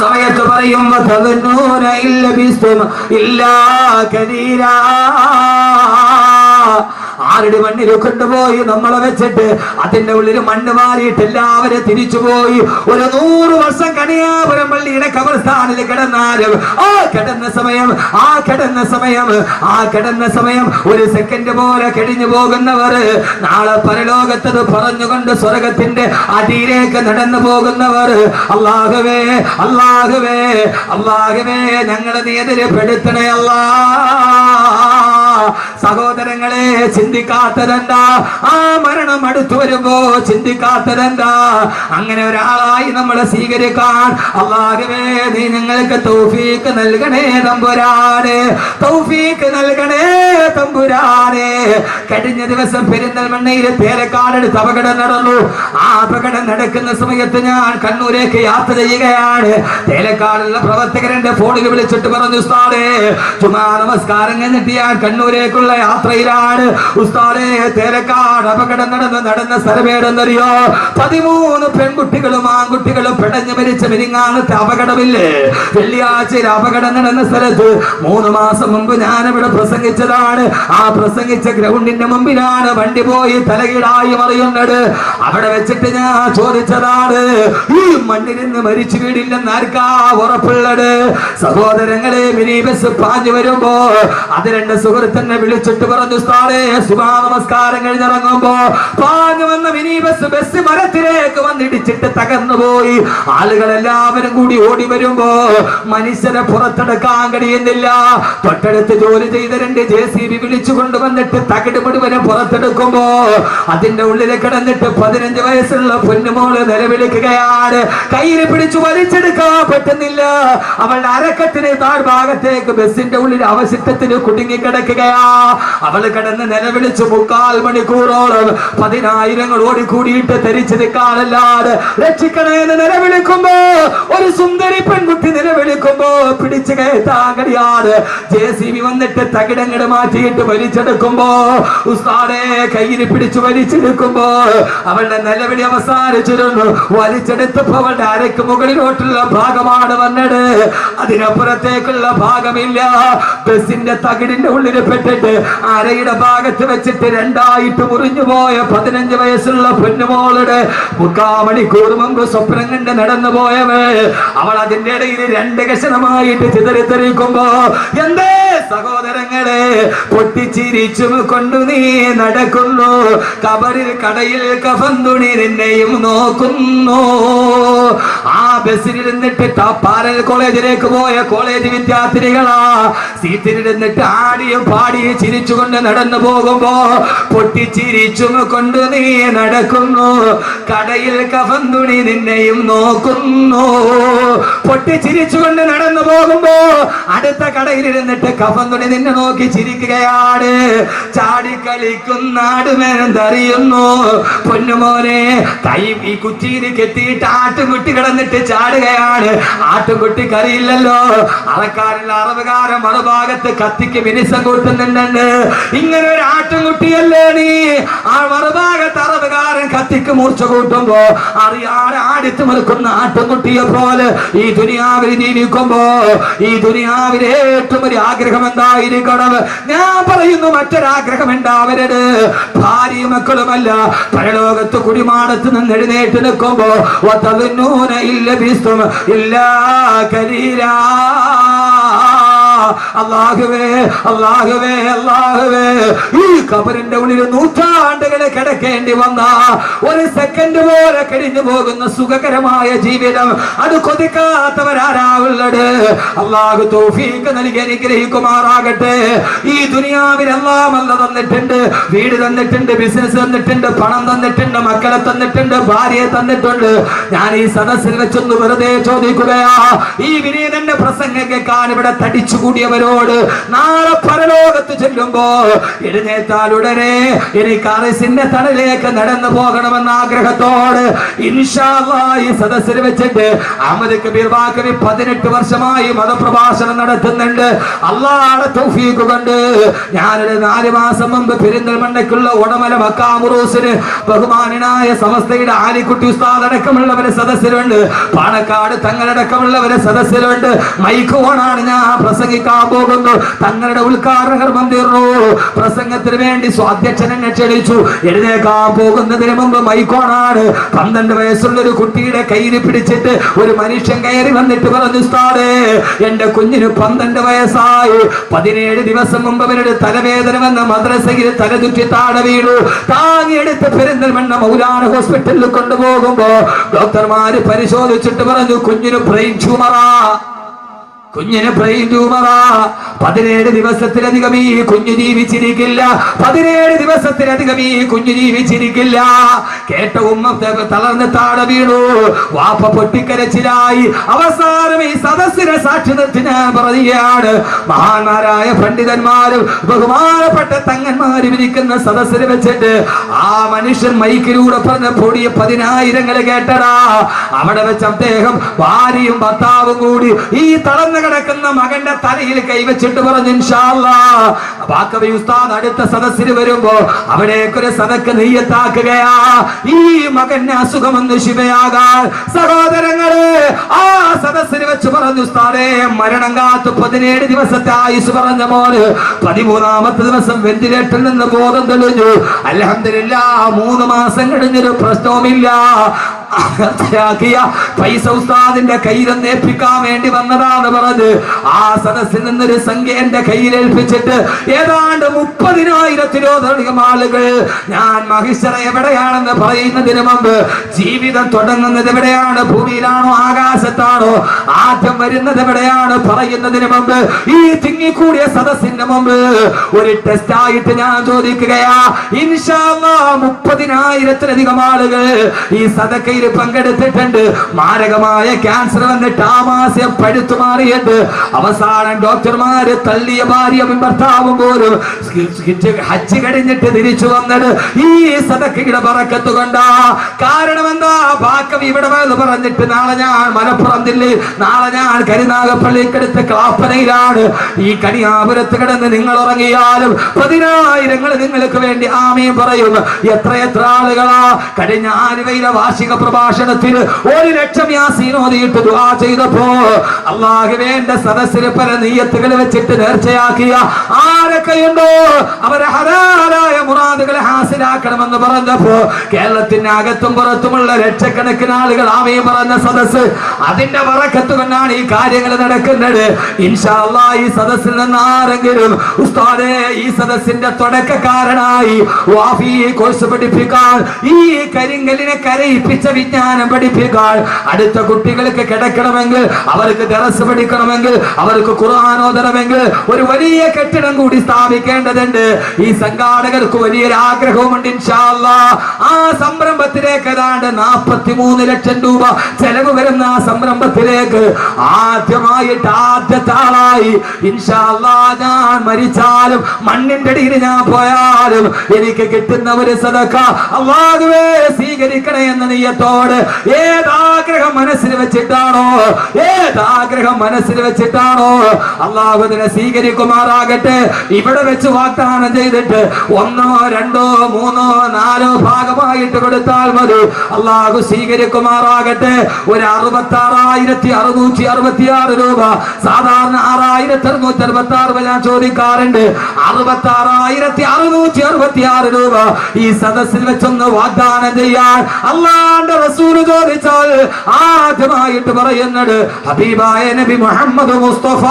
സമയത്ത് പറയും ആരുടെ മണ്ണിൽ കൊണ്ടുപോയി നമ്മളെ വെച്ചിട്ട് അതിന്റെ ഉള്ളിൽ മണ്ണ് മാറിയിട്ട് എല്ലാവരും തിരിച്ചുപോയി. ഒരു 100 വർഷം കണിയാപുരം പള്ളിയുടെ കബർസ്ഥാനിൽ കിടന്നാലും ആ കിടന്ന സമയം ഒരു സെക്കൻഡ് പോലെ കഴിഞ്ഞു പോകുന്നവർ നാളെ പരലോകത്തത് പറഞ്ഞുകൊണ്ട് സ്വർഗത്തിന്റെ അടിയിലേക്ക് നടന്നു പോകുന്നവർ അല്ലാഹുവേ അല്ലാഹുവേ അല്ലാഹുവേ ഞങ്ങളെ നീ എതിരെപ്പെടുത്തണേ അല്ലാ. സഹോദരങ്ങളെ, ചിന്തിക്കാത്തതെന്താ? ആ മരണം അടുത്തു വരുമ്പോ ചിന്തിക്കാത്തതെന്താ? അങ്ങനെ ഒരാളായി നമ്മളെ സ്വീകരിക്കാൻ അല്ലാഹുവേ നീ ഞങ്ങൾക്ക് തൗഫീഖ് നൽകണേ തമ്പുരാനെ, തൗഫീഖ് നൽകണേ തമ്പുരാനെ. കഴിഞ്ഞ ദിവസം പെരിന്തൽമണ്ണയിൽ തേലക്കാടടുത്ത് അപകടം നടന്നു. ആ അപകടം നടക്കുന്ന സമയത്ത് ഞാൻ കണ്ണൂരേക്ക് യാത്ര ചെയ്യുകയാണ്. തേലക്കാടുള്ള പ്രവർത്തകരെന്റെ ഫോണിൽ വിളിച്ചിട്ട് പറഞ്ഞു, ഉസ്താദേ ജുമാ നമസ്കാരം കഴിഞ്ഞിട്ട് ഞാൻ കണ്ണൂരേക്കുള്ള യാത്രയിലാണ്. ഉസ്താദേ തേലക്കാട് അപകടം നടന്ന സ്ഥലമേടെന്നറിയോ? 13 പെൺകുട്ടികളും ആൺകുട്ടികളും പിടഞ്ഞു മരിച്ച മിനിങ്ങാനത്തെ അപകടമില്ലേ? വെള്ളിയാഴ്ചയിൽ അപകടം നടന്ന സ്ഥലത്ത് 3 മാസം മുമ്പ് ഞാനിവിടെ പ്രസംഗിച്ചതാണ്. ആ പ്രസംഗിച്ച ഗ്രൗണ്ടിന്റെ മുമ്പിലാണ് വണ്ടി പോയി തലകീടായി മറിയുന്നത്. അവിടെ വെച്ചിട്ട് ഞാൻ ചോദിച്ചതാണ്, ഈ മണ്ണിൽ നിന്ന് മരിച്ചു വീടില്ലെന്ന് ആർക്കാ ഉറപ്പുള്ളത്? സഹോദരങ്ങളെ, മിനി ബസ് പാഞ്ഞു വരുമ്പോ അത് 2 സുഹൃത്തിനെ വിളിച്ചിട്ട് പറഞ്ഞു, ഉസ്താദേ സുബഹ നമസ്കാരം കഴിഞ്ഞിറങ്ങുമ്പോ പാഞ്ഞു വന്ന മിനി ബസ് മരത്തിലേക്ക് വന്നിടിച്ചിട്ട് തകർന്നു പോയി. ആളുകളെല്ലാവരും കൂടി ഓടി വരുമ്പോ മനുഷ്യരെ പുറത്തെടുക്കാൻ കഴിയുന്നില്ല. തൊട്ടടുത്ത് ജോലി ചെയ്ത 2 JCB വിളിച്ചു കൊണ്ടുവന്നിട്ട് തകിട് മുഴുവനും പുറത്തെടുക്കുമ്പോ അതിന്റെ ഉള്ളിൽ കിടന്നിട്ട് 15 വയസ്സുള്ള പൊന്നുമോള് നിലവിളിക്കുകയാണ്. കയ്യിൽ പിടിച്ചു വലിച്ചെടുക്കാൻ പറ്റുന്നില്ല. അവളുടെ അരക്കത്തിന് താഴ്ഭാഗത്തേക്ക് ബസിന്റെ ഉള്ളിൽ അവശിഷ്ടത്തിന് കുടുങ്ങിക്കിടക്കുകയാ. അവൾ കിടന്ന് നിലവിളിച്ചു 3/4 മണിക്കൂറോളം 10,000 ഓടിക്കൂടിയിട്ട് ധരിച്ചു നിൽക്കാനല്ലാതെ രക്ഷിക്കണേന്ന് നിലവിളിക്കുമ്പോ ഒരു സുന്ദരി പെൺകുട്ടി നിലവിളിക്കുമ്പോ പിടിച്ചു കയറ്റാൻ കഴിയാതെ JCB വന്നിട്ട് തകിടങ്ങട് മാറ്റിയിട്ട് വലിച്ചെടുക്കുമ്പോ ഉസ്താദേ കയ്യിൽ പിടിച്ചു വലിച്ചെടുക്കുമ്പോ അവളുടെ നിലവിളി അവസാനിച്ചിരുന്നു. വലിച്ചെടുത്തപ്പോ അവളുടെ അരക്ക് മുകളിലോട്ടുള്ള ഭാഗമാണ് വന്നത്, അതിനപ്പുറത്തേക്കുള്ള ഭാഗമില്ല. ബസിന്റെ തകിടിന്റെ ഉള്ളിൽ പെട്ടിട്ട് അരയുടെ ഭാഗത്ത് വെച്ചിട്ട് 2ആയിട്ട് മുറിഞ്ഞു പോയ 15 വയസ്സുള്ള പൊന്നുമോളുടെ 3/4 മണിക്കൂർ മുമ്പ് സ്വപ്നം കണ്ട് നടന്നു പോയവേ അവൾ അതിന്റെ ഇടയിൽ 2 കഷണമായിട്ട് ചിതറിത്തെറിക്കുമ്പോ എന്തേ സഹോദരങ്ങളെ, പൊട്ടിച്ചിരിച്ചും കൊണ്ടു നീ നടക്കുന്നു. കബറിൽ കടയിൽ കഫൻ തുണി നിന്നെയും നോക്കുന്നു. ആ ബസ്സിലിരുന്നിട്ട് പാരൽ കോളേജിലേക്ക് പോയ കോളേജ് വിദ്യാർത്ഥിനികളാ സീറ്റിലിരുന്നിട്ട് ആടിയും പാടിയും ചിരിച്ചുകൊണ്ട് നടന്നു പോകുമ്പോ പൊട്ടിച്ചിരിച്ചും കൊണ്ട് നീ നടക്കുന്നു. കടയിൽ കഫൻ തുണി നിന്നെയും നോക്കുന്നു. പൊട്ടിച്ചിരിച്ചുകൊണ്ട് നടന്നു പോകുമ്പോ അടുത്ത കടയിലിരുന്നിട്ട് കഫൻ തുണി നിന്നെ നോക്കി ചിരിക്കുകയാണ്. ചാടിക്കളിക്കുന്നാടുമെന്തറിയുന്നു പൊന്നുമോനെ. കൈ ഈ കുറ്റിയിൽ കെട്ടിയിട്ട് ആട്ടുംകുട്ടി കിടന്നിട്ട് ചാടുകയാണ്. ആട്ടുംകുട്ടി കറിയില്ലല്ലോ. അറക്കാരില്ല അറവുകാരൻ മറുഭാഗത്ത് കത്തിക്ക് മിനിസം കൂട്ടുന്നുണ്ട്. ഇങ്ങനെ ഒരു ആട്ടുംകുട്ടിയല്ലേ നീ? ആ മറുഭാഗത്ത് അറവുകാരൻ കത്തിക്ക് മൂർച്ച കൂട്ടുമ്പോ അറിയാതെ ആടിത്തു നിൽക്കുന്ന ആട്ടുംകുട്ടിയെ പോലെ ഈ ദുനിയാവിൽ ജീവിക്കുമ്പോ ഈ ദുനിയാവിലെ ഏറ്റവും ഒരു ആഗ്രഹം എന്തായിരിക്കണം? ഞാൻ പറയുന്നു, മറ്റൊരാഗ്രഹം ഉണ്ടാവരുത്. ഭാര്യയും മക്കളുമല്ല, പരലോകത്ത് കുടിമാടത്ത് നിന്ന് എഴുന്നേറ്റ് നിൽക്കുമ്പോ അല്ലാഹുവേ അല്ലാഹുവേ അല്ലാഹുവേ, ഈ ഖബറിന്റെ ഉള്ളിൽ നൂറ്റാണ്ടുകളെ കിടക്കേണ്ടി വന്ന ഒരു സെക്കൻഡ് പോലെ കഴിഞ്ഞു പോകുന്ന സുഖകരമായ ജീവിതം അത് കൊതിക്കാത്തവരാരാവുള്ളത്? അല്ലാഹു തൗഫീഖ് നൽകി അനുഗ്രഹിക്കുമാറാകട്ടെ. ഈ ദുനിയാവിൽ എല്ലാം അല്ല തന്നിട്ടുണ്ട്. വീട് തന്നിട്ടുണ്ട്, ബിസിനസ് തന്നിട്ടുണ്ട്, പണം തന്നിട്ടുണ്ട്, മക്കളെ തന്നിട്ടുണ്ട്, ഭാര്യയെ തന്നിട്ടുണ്ട്. ഞാൻ ഈ സദസ്സിൽ വെച്ചൊന്ന് വെറുതെ ചോദിക്കുകയാ, ഈ വിനീതന്റെ പ്രസംഗം കേൾക്കാൻ ഇവിടെ തടിച്ചുകൂടി ഓടിയവരോട് നാളെ പരലോകത്ത് ചെല്ലുമ്പോ എഴുന്നേറ്റാൽ ഉടനെ എനിക്ക് അറിസിന്റെ തണലേക്ക് നടന്നു പോകണമെന്ന ആഗ്രഹത്തോട് ഇൻഷാ അല്ലാഹ് ഈ സദസ്സിൽ വെച്ചിട്ട് അഹമ്മദ് കബീർ ബാക്കവി 18 വർഷമായി മതപ്രഭാഷണം നടത്തുന്നുണ്ട്. അല്ലാഹുവിന്റെ തൗഫീഖ് കൊണ്ട് ഞാനൊരു 4 മാസം മുമ്പ് പെരിന്തൽമണ്ണയ്ക്കുള്ള ഉടമല മക്കാമുറൂസിന് ബഹുമാനനായ സമസ്തയുടെ ആലിക്കുട്ടി ഉസ്താദ് അടക്കമുള്ളവരെ സദസ്സിലുണ്ട്, പാണക്കാട് തങ്ങളടക്കമുള്ളവരെ സദസ്സിലുണ്ട്. മൈക്ക് ഓണാണ്, ഞാൻ പ്രസംഗിക്കാൻ പോകുന്നു. തങ്ങളുടെ ഉദ്ഘാടകർ വന്നിരുന്നു. പ്രസംഗത്തിന് വേണ്ടി സ്വാധ്യക്ഷൻ എന്നെ ക്ഷണിച്ചു. എഴുന്നേക്കാൻ പോകുന്നതിന് മുമ്പ് മൈക്കോണാണ്. 12 വയസ്സുള്ള ഒരു കുട്ടിയുടെ കയ്യിൽ പിടിച്ചിട്ട് ഒരു മനുഷ്യൻ കയറി വന്നിട്ട് പറഞ്ഞു, ഉസ്താദേ എന്റെ കുഞ്ഞിന് 12 വയസ്സായി, 17 ദിവസം മുമ്പ് അവരുടെ തലവേദന വന്ന മദ്രസയിൽ തലചുറ്റി താഴെ വീണു. താങ്ങിയെടുത്ത് പെരിന്തൽമണ്ണ മൗലാന ഹോസ്പിറ്റലിൽ കൊണ്ടുപോകുമ്പോ ഡോക്ടർമാര് പരിശോധിച്ചിട്ട് പറഞ്ഞു, കുഞ്ഞിന് ബ്രെയിൻ ട്യൂമറാ, കുഞ്ഞിന് ബ്രെയിൻ ട്യൂമറാ. 17 ദിവസത്തിലധികം ഈ കുഞ്ഞു ജീവിച്ചിരിക്കില്ല, 17 ദിവസത്തിലധികം ഈ കുഞ്ഞു ജീവിച്ചിരിക്കില്ല. കേട്ട ഉമ്മ തളർന്ന് താഴെ വീണു. വാപ്പ പൊട്ടിക്കരച്ചിലായി. അവസാനം ഈ സദസ്സിനെ സാക്ഷി നിർത്തി ഞാൻ പറയുകയാണ്, മഹാന്മാരായ പണ്ഡിതന്മാരും ബഹുമാനപ്പെട്ട തങ്ങന്മാരും ഇരിക്കുന്ന സദസ്സിൽ വെച്ചിട്ട് ആ മനുഷ്യൻ മൈക്കിലൂടെ പറഞ്ഞ പൊടിയ 10,000 കേട്ടടാ. അവിടെ വെച്ച് അദ്ദേഹം ഭാര്യയും ഭർത്താവും കൂടി ഈ തളർന്ന് കിടക്കുന്ന മകന്റെ തലയിൽ കൈവച്ചിട്ട് പറഞ്ഞു, ഇൻഷാ അല്ലാഹ് ബാക്കവി ഉസ്താദ് അടുത്ത സദസ്സിൽ വരുമ്പോ അവിടേക്കൊരു സദക്ക് നെയ്യത്താക്കുകയാ, ഈ മകന് അസുഖമൊന്ന് ശിവയാകാൻ. സഹോദരങ്ങളെ, ആ സദസ്സിൽ വെച്ച് പറഞ്ഞു, ഉസ്താദേ മരണം കാത്ത് 17 ദിവസത്തെ ആയുസ് പറഞ്ഞ മോന് 13ാമത്തെ ദിവസം വെന്റിലേറ്ററിൽ നിന്ന് ബോധം തെളിഞ്ഞു. അൽഹംദുലില്ലാഹ് 3 മാസം കഴിഞ്ഞൊരു പ്രശ്നവുമില്ല. പൈസ ഉസ്താദിന്റെ കയ്യിലൊന്ന് ഏൽപ്പിക്കാൻ വേണ്ടി വന്നതാന്ന് പറഞ്ഞ് ആ സദസ്സിൽ നിന്നൊരു സംഖ്യ എന്റെ കയ്യിൽ ഏൽപ്പിച്ചിട്ട് ഏതാണ്ട് 30,000-ത്തിലധികം ആളുകൾ ഞാൻ മഹിഷറ എവിടെയാണെന്ന് പറയുന്നതിന് മുമ്പ്, ജീവിതം തുടങ്ങുന്നത് എവിടെയാണ്, ഭൂമിയിലാണോ ആകാശത്താണോ, ആദ്യം വരുന്നത് എവിടെയാണ് പറയുന്നതിന് മുമ്പ് ഈ തിങ്ങിക്കൂടിയ സദസ്സിന്റെ മുമ്പ് ഒരു ടെസ്റ്റ് ആയിട്ട് ഞാൻ ചോദിക്കുകയാ, ഇൻഷാ അല്ലാഹ് 30,000-ത്തിലധികം ആളുകൾ ഈ സദക്കയിൽ പങ്കെടുത്തിട്ടുണ്ട്. മാരകമായ ക്യാൻസർ വന്നിട്ട് ആമാശയം പഴുത്തു മാറിയിട്ട് അവസാനം ഡോക്ടർമാര് തള്ളിയ ഭാര്യയും ഭർത്താവും പോലും ഹജ്ജ് കഴിഞ്ഞിട്ട് തിരിച്ചു വന്നത് ഈ സദക്കയുടെ ബറക്കത്ത് കൊണ്ടാ. കാരണം എന്താ, ബാക്കവി ഇവിടെ വന്ന് പറഞ്ഞിട്ട് നാളെ ഞാൻ മലപ്പുറം ജില്ലയിൽ, നാളെ ഞാൻ കരുനാഗപ്പള്ളിക്കടുത്ത് ക്ലാപ്പനയിലാണ്. ഈ കണിയാപുരത്ത് കിടന്ന് നിങ്ങൾ ഉറങ്ങിയാലും 10,000 നിങ്ങൾക്ക് വേണ്ടി ആമീൻ പറയും. എത്ര ആളുകളാ കഴിഞ്ഞ ആലുവയിലെ വാർഷിക പ്രഭാഷണത്തിന് 1,00,000 യാസീൻ ഓതിയിട്ട് ദുആ ചെയ്തപ്പോ അല്ലാഹുവിന്റെ സദസ്സിൽ പല നിയ്യത്തുകൾ വെച്ചിട്ട് നേർച്ചയാക്കിയ ആരൊക്കെയുണ്ടോ അവരെ ഹലാലായ മുറാദുകൾ ഹാസിലാക്കണമെന്ന് പറഞ്ഞപ്പോ കേരളത്തിന്റെ അകത്തും പുറത്തുമുള്ള ലക്ഷക്കണക്കിന് ആളുകൾ ആമീൻ പറഞ്ഞ സദസ്സ്, അതിന്റെ ബറക്കത്ത് കൊണ്ടാണ് ഈ കാര്യങ്ങൾ നടക്കുന്നത്. ഇൻഷാ അല്ലാഹ് ഈ സദസ്സിൽ നിന്ന് ആരെങ്കിലും ഉസ്താദേ ഈ സദസ്സിന്റെ തുടക്കക്കാരനായി വാഫി കോഴ്സ് പഠിപ്പിക്കാൻ, ഈ കരിങ്കലിനെ കരയിപ്പിച്ച വിജ്ഞാനം പഠിപ്പിക്കാൻ, അടുത്ത കുട്ടികൾക്ക് കിടക്കണമെങ്കിൽ, അവർക്ക് ദറസ് പഠിക്കണമെങ്കിൽ, അവർക്ക് ഖുർആൻ ഓതണമെങ്കിൽ ഒരു വലിയ കെട്ടിടം കൂടി സ്ഥാപിക്കേണ്ടതുണ്ട്. ഈ സംഘാടകർക്ക് വലിയൊരു ആഗ്രഹവുമുണ്ട്. ഇൻഷാ അല്ലാഹ് ആ സംരംഭത്തിലേക്ക് ഏതാണ്ട് 43 ലക്ഷം രൂപ ചെലവ് വരുന്ന ആ സംരംഭത്തിലേക്ക് ആദ്യത്തെ ആളായി ഇൻഷാ അല്ലാഹ് ഞാൻ മരിച്ചാലും മണ്ണിന്റെ അടിയിൽ ഞാൻ പോയാലും എനിക്ക് കിട്ടുന്ന ഒരു സദഖ അല്ലാഹുവേ സ്വീകരിക്കണേ എന്ന നിയ്യത്തോട് ഏതാഗ്രഹം മനസ്സിൽ വെച്ചിട്ടാണോ അല്ലാഹു അതിനെ സ്വീകരിക്കുമാറാകട്ടെ. ഇവിടെ വെച്ച് വാഗ്ദാനം ചെയ്തിട്ട് 1, 2, 3, 4 ഭാഗമായിട്ട് കൊടുത്താൽ മതി, അല്ലാഹു സ്വീകരിക്കുമാറാകട്ടെ. ഒരു 66,666 രൂപ, സാധാരണ 6,666 ഞാൻ ചോദിക്കാറുണ്ട്. 66,666 രൂപ ഈ സദസ്സിൽ വെച്ചൊന്ന് വാഗ്ദാനം ചെയ്യാൻ അല്ലാഹുവിന്റെ റസൂൽ ചോദിച്ചാൽ ആദ്യമായിട്ട് പറയുന്നത് ഹബീബായ നബി മുഹമ്മദ് മുസ്തഫ,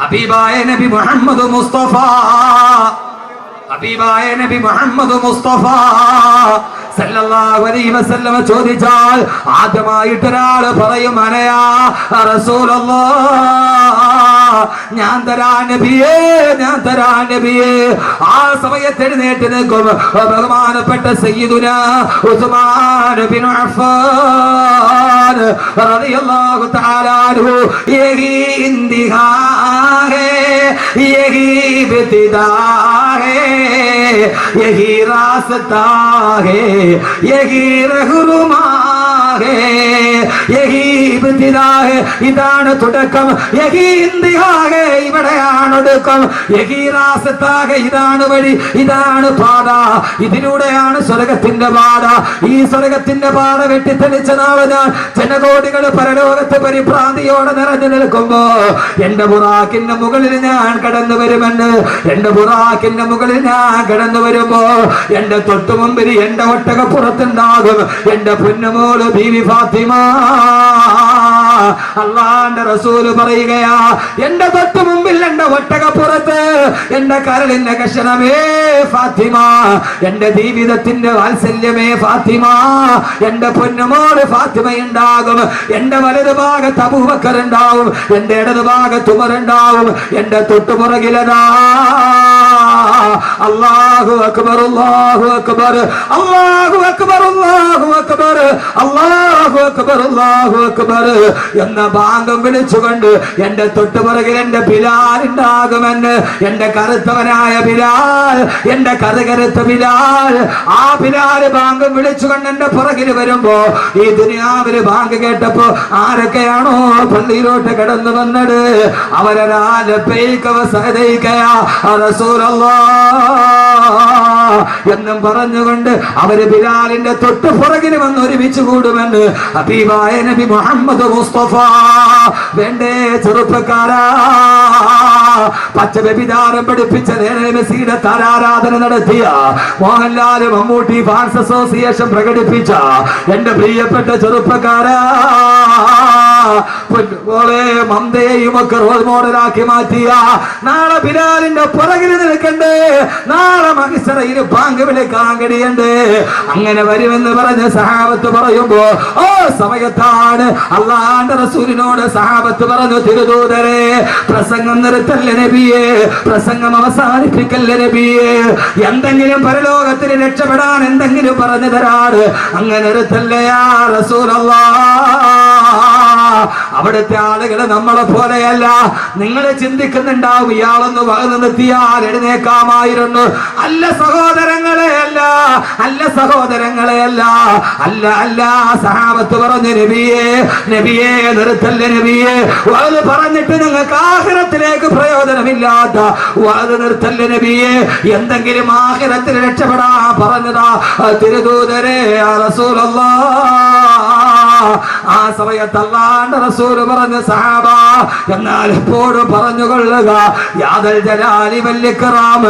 ഹബീബായ നബി മുഹമ്മദ് മുസ്തഫ, ഹബീബായ നബി മുഹമ്മദ് മുസ്തഫ സല്ലല്ലാഹു അലൈഹി വസല്ലം ചോദിച്ചാൽ ആദ്യമായിട്ട് ഒരാൾ പറയും അനയാ റസൂലല്ലാഹ്, ഞാൻ തരാ നബിയേ, ഞാൻ തരാ നബിയേ. ആ സമയത്ത് എഴുന്നേറ്റ് നിൽക്കും ബഹുമാനപ്പെട്ട സയ്യിദുനാ ഉസ്മാൻ ബിൻ അഫ്ഫാൻ अकबर रज़ियल्लाहु तआला अन्हु यही इंतहा है यही इब्तिदा है यही रास्ता है यही रहनुमा है यही इब्तिदा है इदान തുടക്കം यही इंतहा है ഇവിടെയാണ് ഒടുക്കം यही रास्ता है ഇതാണ് വഴി ഇതാണ് പാത ഇതിലൂടെയാണ് സ്വർഗ്ഗത്തിന്റെ പാത ഈ സ്വർഗ്ഗത്തിന്റെ പാത വെട്ടിത്തെളിച്ച നാളെ ഞാൻ ജനകോടികൾ പരലോകത്ത് പരിഭ്രാന്തിയോടെ നിറഞ്ഞു നിൽക്കുമ്പോ എന്റെ ബുറാക്കിന്റെ മുകളിൽ ഞാൻ കടന്നു വരുമെന്ന് എന്റെ ബുറാക്കിന്റെ മുകളിൽ ഞാൻ കടന്നു വരുമ്പോ എന്റെ തൊട്ടുമുമ്പിൽ എന്റെ ഒട്ടകപ്പുറത്തുണ്ടാകും എന്റെ പൊന്നുമോള് ബീവി ഫാത്തിമ അല്ലാഹുവിന്റെ റസൂല് പറയുകയാ എന്റെ തൊട്ടുമുമ്പിൽ എന്റെ ഒട്ടകപ്പുറത്ത് എന്റെ കരളിന്റെ കഷണമേ ഫാത്തിമ എന്റെ ജീവിതത്തിന്റെ വാത്സല്യമേ ഫാത്തിമ എന്റെ പൊന്നുമോള് ഫാത്തിമ ഉണ്ടാകും എന്റെ വലതു ഭാഗത്ത് അബൂബക്കർ ഉണ്ടാവും എന്റെ ഇടതു ഭാഗത്ത് ഉമർ ഉണ്ടാവും എന്റെ തൊട്ടുപുറകിലതാ അല്ലാഹു അക്ബർ അല്ലാഹു അക്ബർ അല്ലാഹു അക്ബർ അല്ലാഹു അക്ബർ അല്ലാഹു അക്ബർ അല്ലാഹു അക്ബർ എന്ന ബാങ്കം വിളിച്ചുകൊണ്ട് എന്റെ തൊട്ടുപുറകിൽ എന്റെ ബിലാൽ ഉണ്ടാകുമെന്ന് എന്റെ കറുത്തവനായ ബിലാൽ എന്റെ കറുകറുത്ത ബിലാൽ ആ ബിലാൽ ബാങ്കം വിളിച്ചുകൊണ്ട് എന്റെ പുറകിൽ വരുമ്പോ ഈ ദുനിയാവില് ബാങ്ക് കേട്ടപ്പോ ആരൊക്കെയാണോ പള്ളിയിലോട്ട് കടന്നു വന്നത് എന്നും പറഞ്ഞുകൊണ്ട് അവര് ബിലാലിന്റെ തൊട്ട് പുറകിൽ വന്ന് ഒരുമിച്ച് കൂടുമെന്ന് ഹബീബായ നബി മുഹമ്മദ് മുസ്തഫ വേണ്ടേ ചെറുപ്പക്കാരാ പച്ച വ്യഭിചാരം പഠിപ്പിച്ച മെസ്സിയുടെ താരാരാധന നടത്തിയ മോഹൻലാൽ മമ്മൂട്ടി ഫാൻസ് അസോസിയേഷൻ പ്രകടിപ്പിച്ച എന്റെ പ്രിയപ്പെട്ട ചെറുപ്പക്കാരാ പോലെ മന്ദയും ഒക്കെ റോൾ മോഡലാക്കി മാറ്റിയ നാളെ ബിലാലിന്റെ പുറകിൽ നിൽക്കണ്ടേ നാളെ മഹിസറയിൽ ബാങ്ക് വിളിക്കാൻ കഴിയണ്ടേ അങ്ങനെ വരുമെന്ന് പറഞ്ഞ സഹാബത്ത് പറയുമ്പോ ഓ സമയത്താണ് അല്ലാഹുവിന്റെ റസൂലിനോട് സഹാബത്ത് പറഞ്ഞു തിരുദൂതരെ പ്രസംഗം നിർത്തല്ലേ നബിയേ പ്രസംഗം അവസാനിപ്പിക്കല്ലേ നബിയേ എന്തെങ്കിലും പരലോകത്തിന് രക്ഷപ്പെടാൻ എന്തെങ്കിലും പറഞ്ഞു തരാറ് അങ്ങനെ നിർത്തല്ലേ യാ റസൂലല്ലാഹ് അവിടുത്തെ ആളുകള് നമ്മളെ പോലെയല്ല നിങ്ങൾ ചിന്തിക്കുന്നുണ്ടാവും ഇയാളൊന്ന് വകന്ന് നിർത്തിയാൽ എഴുന്നേക്കാമായിരുന്നു അല്ല സഹോദരങ്ങളെ അല്ല അല്ല സഹോദരങ്ങളെ അല്ല അല്ല അല്ല സഹാബത്ത് പറഞ്ഞു നബിയേ നബിയേ നിർത്തല്ലേ നബിയേ അത് പറഞ്ഞിട്ട് നിങ്ങൾക്ക് ആഖിറത്തിലേക്ക് പ്രയോജനമില്ലാത്ത അത് നിർത്തല്ലേ നബിയേ എന്തെങ്കിലും ആഖിറത്തിൽ രക്ഷപ്പെടാൻ പറഞ്ഞതാ തിരുദൂതരെ റസൂലല്ലാഹ് ആ സമയത്ത് അല്ലാഹുവിന്റെ റസൂൽ പറഞ്ഞു സഹാബ എന്നാൽ എപ്പോഴും പറഞ്ഞുകൊള്ളുക യാദൽ ജലാലി വൽ ഇക്റാം